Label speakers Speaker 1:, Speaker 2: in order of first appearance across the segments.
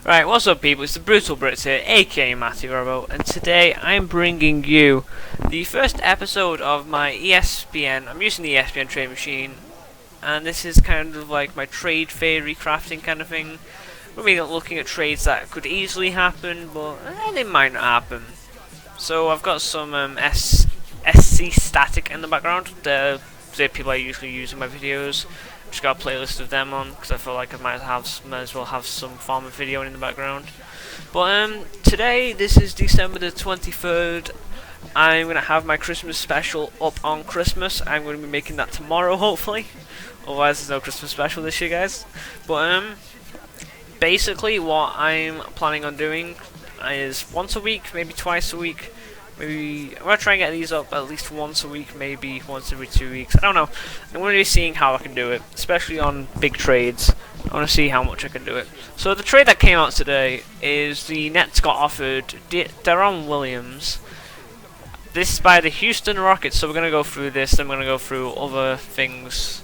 Speaker 1: Right, what's up people, it's the TheBrutalBrit here, aka Matty Robo, and today I'm bringing you the first episode of my ESPN. I'm using the ESPN trade machine, and this is kind of like my trade theory crafting kind of thing. We're going to be looking at trades that could easily happen, but they might not happen. So I've got some SC static in the background, the people I usually use in my videos. Just got a playlist of them on because I feel like I might as well have some form of video in the background. But today, this is December the 23rd. I'm gonna have my Christmas special up on Christmas. I'm gonna be making that tomorrow, hopefully. Otherwise, there's no Christmas special this year, guys. But basically, what I'm planning on doing is once a week, maybe twice a week. Maybe I'm gonna try and get these up at least once a week, maybe once every 2 weeks. I don't know. I'm gonna be seeing how I can do it, especially on big trades. I want to see how much I can do it. So the trade that came out today is the Nets got offered Deron Williams. This is by the Houston Rockets. So we're gonna go through this. I'm gonna go through other things.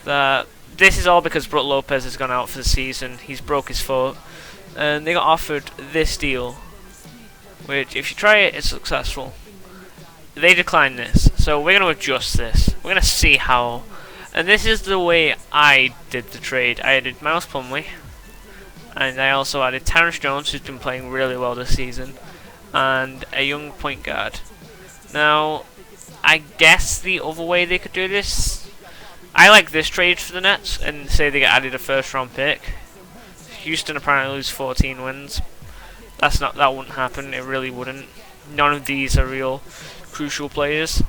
Speaker 1: This is all because Brook Lopez has gone out for the season. He's broke his foot, and they got offered this deal. Which, if you try it, it's successful. They declined this, so we're going to adjust this. We're going to see how. And this is the way I did the trade. I added Miles Plumlee, and I also added Terrence Jones, who's been playing really well this season, and a young point guard. Now, I guess the other way they could do this, I like this trade for the Nets, and say they get added a first-round pick. Houston apparently lose 14 wins. That wouldn't happen. It really wouldn't. None of these are real crucial players.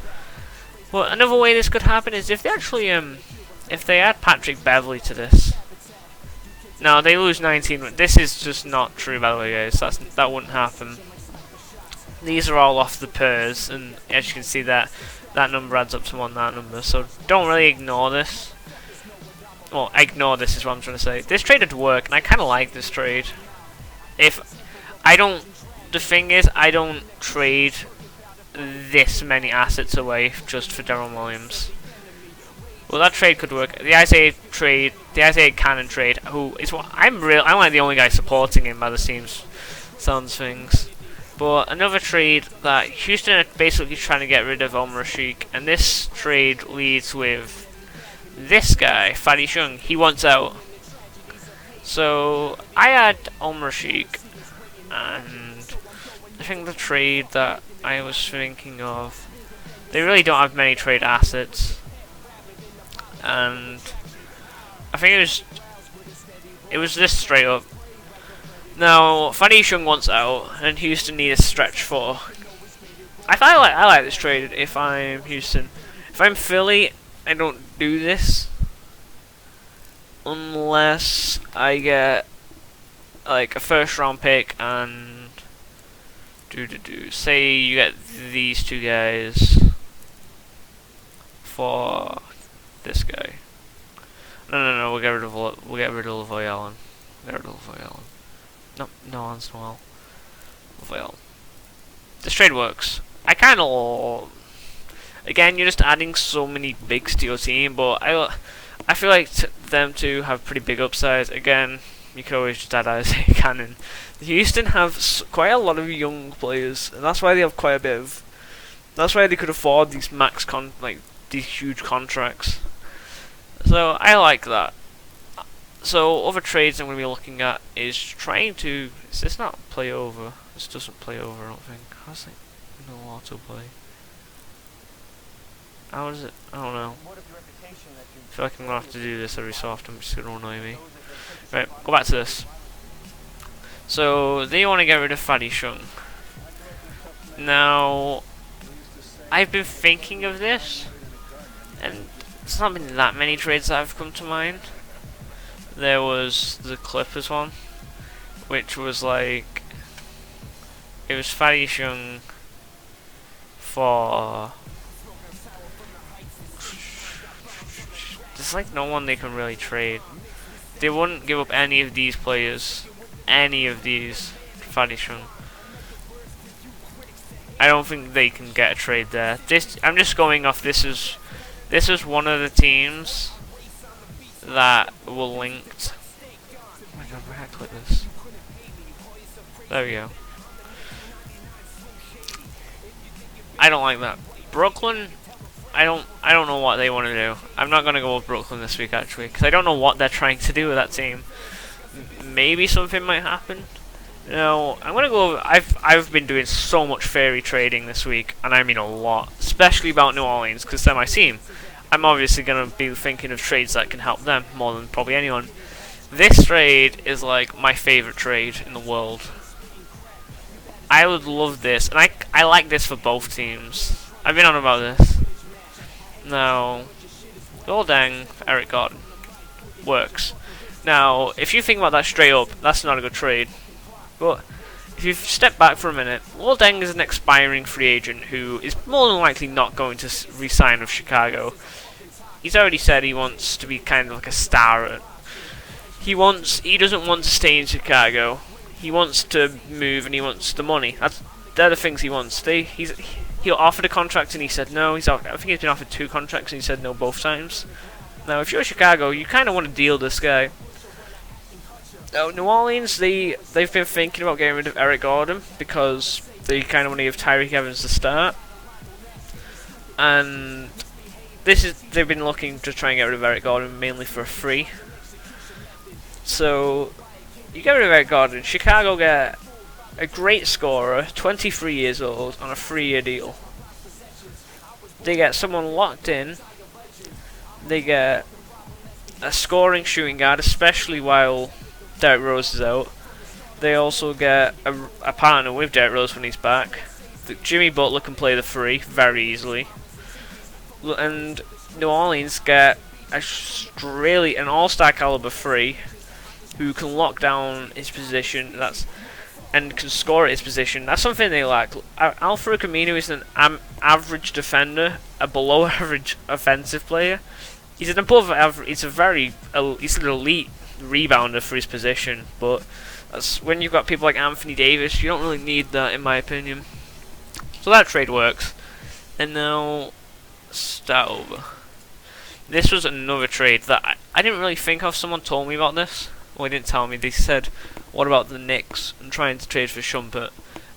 Speaker 1: Well, another way this could happen is if they actually if they add Patrick Beverley to this. Now they lose 19. This is just not true, by the way, guys. That wouldn't happen. These are all off the pairs, and as you can see, that number adds up to that number. So don't really ignore this. Well, ignore this is what I'm trying to say. This trade would work, and I kind of like this trade. The thing is, I don't trade this many assets away just for Deron Williams. Well, that trade could work. The Isaiah Cannon trade, who is what I'm like the only guy supporting him by the sounds things. But another trade that Houston are basically trying to get rid of Omar Sheik, and this trade leads with this guy, Fatty Shung. He wants out. So I had Omar Sheik, and I think the trade that I was thinking of, they really don't have many trade assets, and I think it was this straight up. Now Fanny Shung wants out, and Houston need a stretch four. I like this trade. If I'm Houston, if I'm Philly, I don't do this unless I get like a first round pick and say you get these two guys for this guy. No, we'll get rid of Lavoy Allen. No, that's well. Lavoy. This trade works. I kind of, again, you're just adding so many bigs to your team, but I feel like them two have pretty big upsides. Again, you could always just add Isaiah Cannon. Houston have quite a lot of young players, and that's why they have quite a bit of. That's why they could afford these these huge contracts. So I like that. So other trades I'm going to be looking at is trying to. Is this not play over? This doesn't play over. I don't think. How's it? No auto play. How is it? I don't know. I feel like I'm going to have to do this every so often, which is going to annoy me. Right, go back to this. So, they want to get rid of Fatty Shung. Now, I've been thinking of this, and it's not been that many trades that have come to mind. There was the Clippers one, which was like, it was Fatty Shung for. There's like no one they can really trade. They wouldn't give up any of these players, Fatty Shung. I don't think they can get a trade there. I'm just going off. This is one of the teams that were linked. Oh my god, click this. There we go. I don't like that. Brooklyn, I don't know what they want to do. I'm not gonna go with Brooklyn this week actually, because I don't know what they're trying to do with that team. Maybe something might happen. No, I'm gonna go. I've been doing so much fairy trading this week, and I mean a lot, especially about New Orleans, because they're my team. I'm obviously gonna be thinking of trades that can help them more than probably anyone. This trade is like my favorite trade in the world. I would love this, and I like this for both teams. I've been on about this. Now, Goldeng for Eric Gordon works. Now, if you think about that straight up, that's not a good trade. But if you step back for a minute, Goldeng is an expiring free agent who is more than likely not going to re-sign with Chicago. He's already said he wants to be kind of like a star. He doesn't want to stay in Chicago. He wants to move and he wants the money. They're the things he wants. He offered a contract and he said no. I think he's been offered 2 contracts and he said no both times. Now, if you're Chicago, you kind of want to deal this guy. Now, New Orleans, they've been thinking about getting rid of Eric Gordon because they kind of want to give Tyreek Evans the start. And they've been looking to try and get rid of Eric Gordon mainly for free. So, you get rid of Eric Gordon, Chicago get a great scorer, 23 years old, on a 3-year deal. They get someone locked in. They get a scoring shooting guard, especially while Derrick Rose is out. They also get a partner with Derrick Rose when he's back. Jimmy Butler can play the 3 very easily. And New Orleans get an all-star caliber 3 who can lock down his position and can score at his position. That's something they lack. Al-Farouq Aminu is an average defender, a below average offensive player. He's an above average. He's an elite rebounder for his position, but when you've got people like Anthony Davis, you don't really need that, in my opinion. So that trade works. And now, start over. This was another trade that I didn't really think of. Someone told me about this. Well, they didn't tell me. They said, "What about the Knicks and trying to trade for Shumpert?"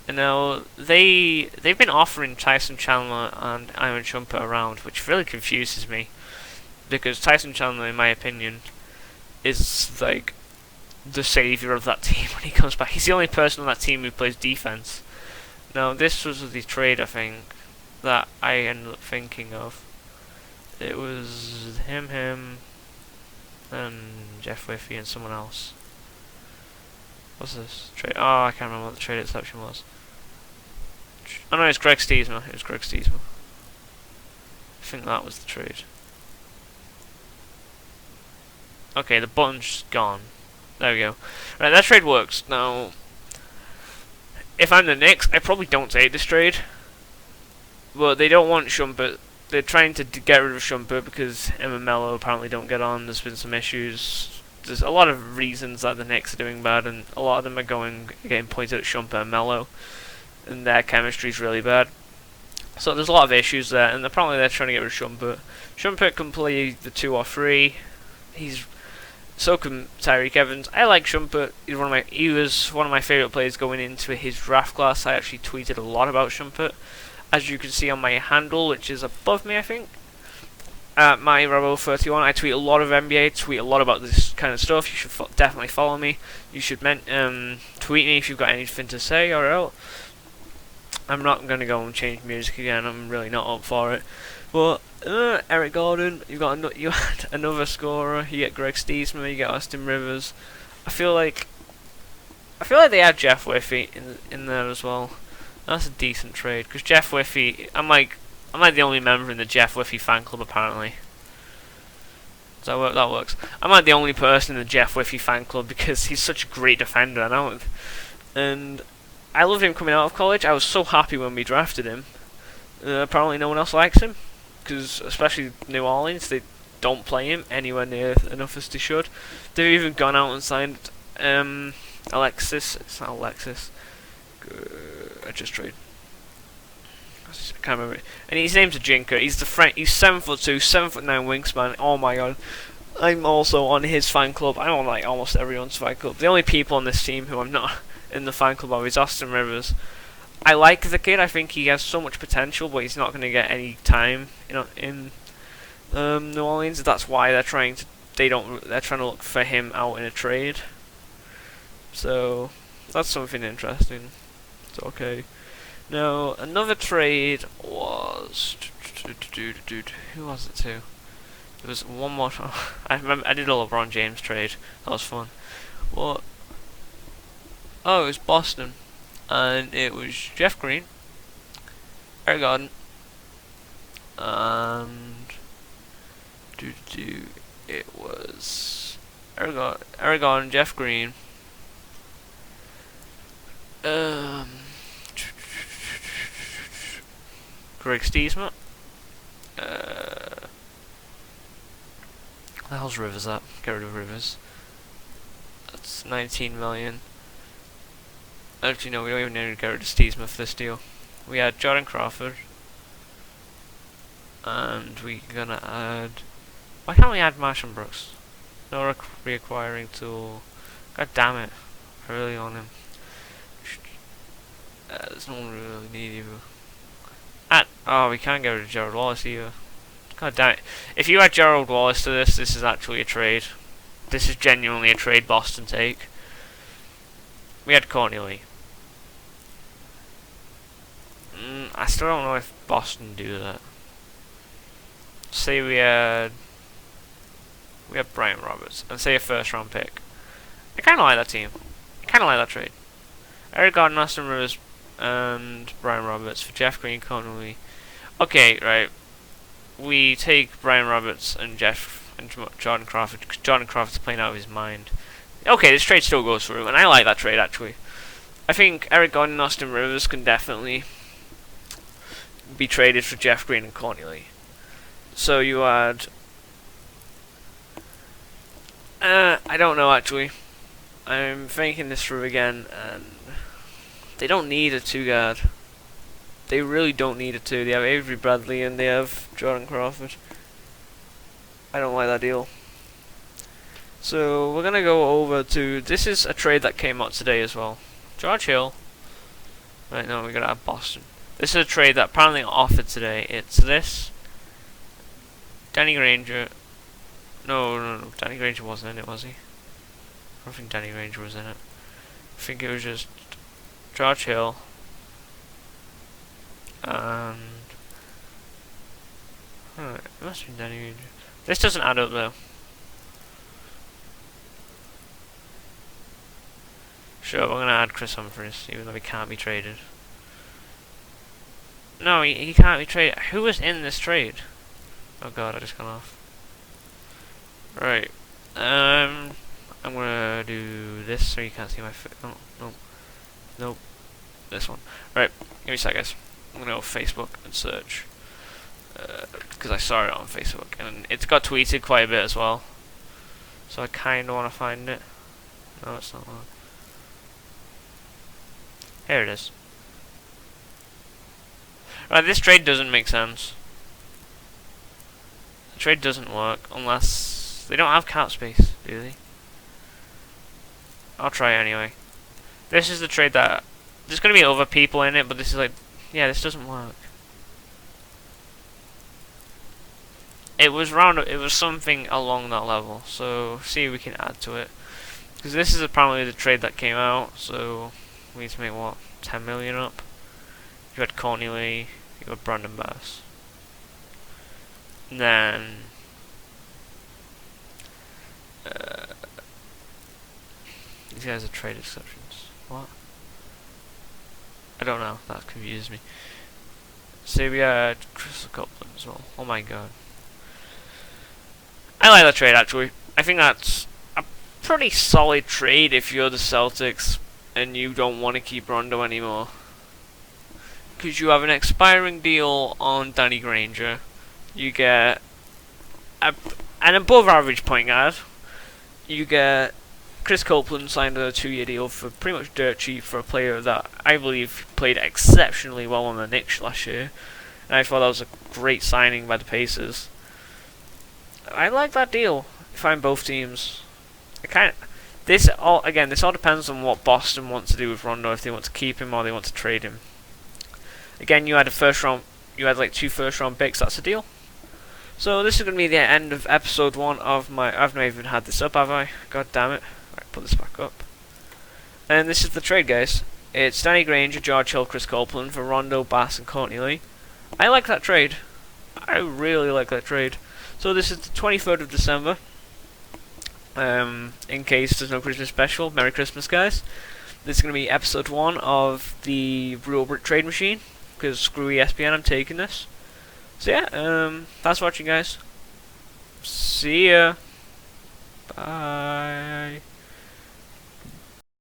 Speaker 1: And now they've been offering Tyson Chandler and Iman Shumpert around, which really confuses me, because Tyson Chandler, in my opinion, is like the savior of that team when he comes back. He's the only person on that team who plays defense. Now, this was the trade I think that I ended up thinking of. It was him, and Jeff Whiffy and someone else. What's this trade? Oh, I can't remember what the trade exception was. Oh no, it's Greg Stiesma. It was Greg Stiesma. I think that was the trade. Okay, the button's gone. There we go. Right, that trade works. Now, if I'm the Knicks, I probably don't take this trade. But they don't want Shumpert. They're trying to get rid of Shumpert because him and Melo apparently don't get on. There's been some issues. There's a lot of reasons that the Knicks are doing bad, and a lot of them are getting pointed at Shumpert and Melo, and their chemistry is really bad. So there's a lot of issues there, and apparently they're trying to get rid of Shumpert. Shumpert can play the 2 or 3. So can Tyreek Evans. I like Shumpert. He was one of my favourite players going into his draft class. I actually tweeted a lot about Shumpert, as you can see on my handle, which is above me, I think. My Rebel31. I tweet a lot of NBA. Tweet a lot about this kind of stuff. You should definitely follow me. You should tweet me if you've got anything to say or else. I'm not going to go and change music again. I'm really not up for it. But Eric Gordon, you had another scorer. You get Greg Stiesma. You get Austin Rivers. I feel like they had Jeff Whiffy in there as well. That's a decent trade because Jeff Whiffy. I'm like the only member in the Jeff Whiffy fan club apparently. So that works. I'm like the only person in the Jeff Whiffy fan club because he's such a great defender. I know, and I loved him coming out of college. I was so happy when we drafted him. Apparently, no one else likes him because, especially New Orleans, they don't play him anywhere near enough as they should. They've even gone out and signed Alexis. It's not Alexis. I just trade. I can't remember. And his name's a Jinker. He's He's 7'2", 7'9" wingspan. Oh my god! I'm also on his fan club. I'm on like almost everyone's fan club. The only people on this team who I'm not in the fan club of is Austin Rivers. I like the kid. I think he has so much potential, but he's not going to get any time in New Orleans. That's why they're trying to. They're trying to look for him out in a trade. So that's something interesting. It's okay. Now another trade was who was it to? It was one more. I remember I did a LeBron James trade. That was fun. What? Oh, it was Boston, and it was Jeff Green, Eric Gordon, and it was Eric Gordon, Jeff Green, Greg Stiesma. The hell's Rivers at? Get rid of Rivers. That's 19 million. Actually, no, we don't even need to get rid of Stiesma for this deal. We had Jordan Crawford, and we're gonna add. Why can't we add Marshall Brooks? No reacquiring tool. God damn it! I really on him. There's no one we really need either. Oh, we can't get rid of Gerald Wallace either. God damn it! If you add Gerald Wallace to this is actually a trade. This is genuinely a trade Boston take. We had Courtney Lee. I still don't know if Boston do that. Say we had Brian Roberts, and say a first round pick. I kind of like that team. I kind of like that trade. Eric Gordon, Austin Rivers, and Brian Roberts for Jeff Green, Courtney Lee. Okay, right. We take Brian Roberts and Jordan Crawford, because Jordan Crawford's playing out of his mind. Okay, this trade still goes through, and I like that trade actually. I think Eric Gordon and Austin Rivers can definitely be traded for Jeff Green and Courtney Lee. So you add. I don't know actually. I'm thinking this through again, and they don't need a two guard. They really don't need a two. They have Avery Bradley and they have Jordan Crawford. I don't like that deal. So we're gonna go over to. This is a trade that came out today as well. George Hill. Right now we're gonna have Boston. This is a trade that apparently offered today. It's this. Danny Granger. No. Danny Granger wasn't in it, was he? I don't think Danny Granger was in it. I think it was just George Hill. And it must have been Danny Granger. This doesn't add up though. Sure, we're gonna add Chris Humphries, even though he can't be traded. No, he can't be traded. Who was in this trade? Oh god, I just gone off. Right. I'm gonna do this so you can't see my Nope. This one. Right, give me a sec, guys. I'm gonna go Facebook and search. Because I saw it on Facebook, and it's got tweeted quite a bit as well. So I kinda wanna find it. No, it's not long. Here it is. Right, this trade doesn't make sense. The trade doesn't work unless they don't have cap space, do they? I'll try anyway. This is the trade that there's gonna be other people in it, but this is like, yeah, this doesn't work. It was something along that level. So see if we can add to it, because this is apparently the trade that came out. So we need to make what, 10 million up. You had Courtney Lee, you had Brandon Bass. And then these guys are trade exceptions. What? I don't know, that confuses me. So we had Chris Copeland as well. Oh my god. I like that trade actually. I think that's a pretty solid trade if you're the Celtics and you don't want to keep Rondo anymore. Because you have an expiring deal on Danny Granger. You get an above average point guard. You get Chris Copeland signed a 2-year deal for pretty much dirt cheap for a player that I believe played exceptionally well on the Knicks last year. And I thought that was a great signing by the Pacers. I like that deal. find both teams. This all depends on what Boston wants to do with Rondo. If they want to keep him or they want to trade him. Again, you had like 2 first-round picks. That's the deal. So this is going to be the end of episode 1 of my. I've not even had this up, have I? God damn it! Right, put this back up. And this is the trade, guys. It's Danny Granger, George Hill, Chris Copeland for Rondo, Bass, and Courtney Lee. I like that trade. I really like that trade. So this is the 23rd of December. In case there's no Christmas special, Merry Christmas, guys. This is going to be episode 1 of the TheBrutalBrit trade machine. Because screw ESPN, I'm taking this. So yeah, thanks for watching, guys. See ya. Bye.